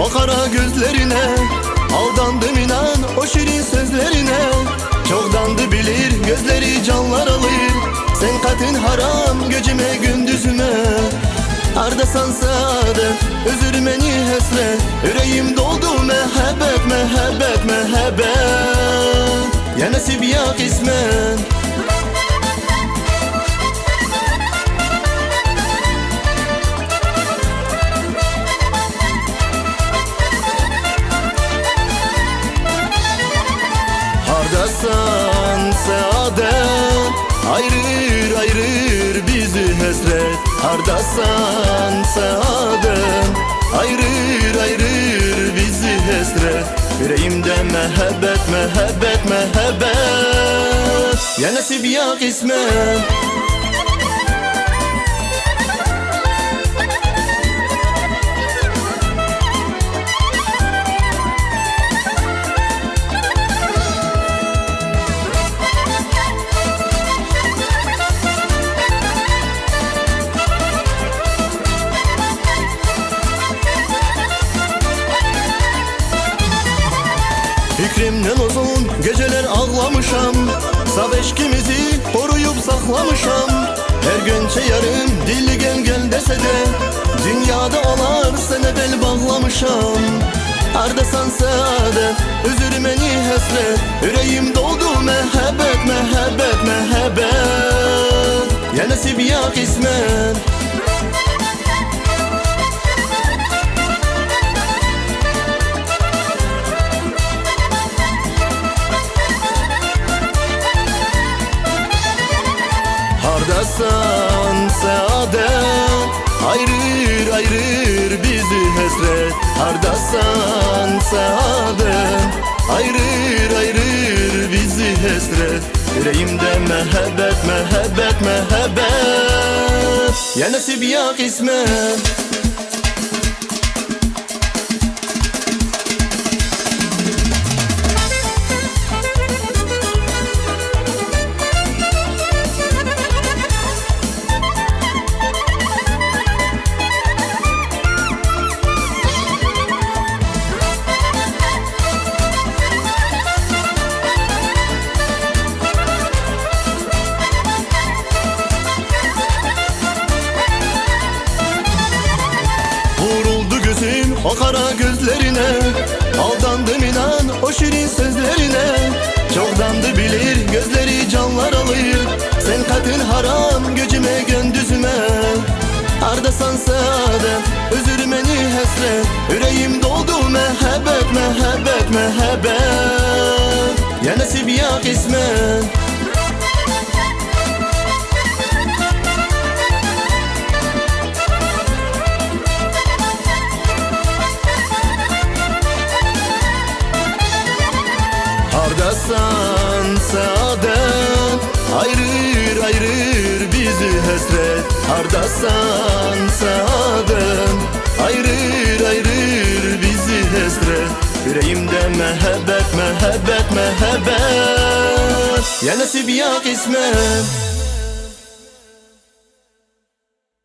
o kara gözlerine. Aldandım inan o şirin sözlerine. Çoktandı bilir gözleri canlar alır. Sen katın haram geceme gündüzüme. Ardasan saadet özür beni hesret. Yüreğim doldu mehabbet mehabbet mehabbet. Ya nasip ya kısmet. Hardasan saadet ayırır ayırır bizi hesret. Hardasan saadet ayırır ayırır bizi hesret. Yüreğimde mehabbet mehabbet mehabbet. Ya nasip ya kısmet. Fikrimden uzun geceler ağlamışam. Saf eşkimizi koruyup saklamışam. Her gönçe yarım dili gel gel dese de dünyada olar sene bel bağlamışam. Ardasan saadet özür beni hesret. Yüreğim doldu mehabbet mehabbet mehabbet. Ya nasip ya kısmet. Hardasan saadet ayırır ayırır bizi hesret. Hardasan saadet ayırır ayırır bizi hesret. Yüreğimde mehabbet mehabbet mehabbet. Ya nasip ya kısmet. O kara gözlerine aldandım inan o şirin sözlerine. Çoktandı bilir gözleri canlar alır. Sen katın haram geceme gündüzüme. Ardasan saadet özür beni hesret. Yüreğim doldu mehabbet mehabbet mehabbet. Ya nasip ya kısmet. Hardasan saadet ayırır ayırır bizi hesret. Hardasan saadet ayırır ayırır bizi hesret. Yüreğimde mehabbet mehabbet mehabbet. Ya nasip ya kısmet.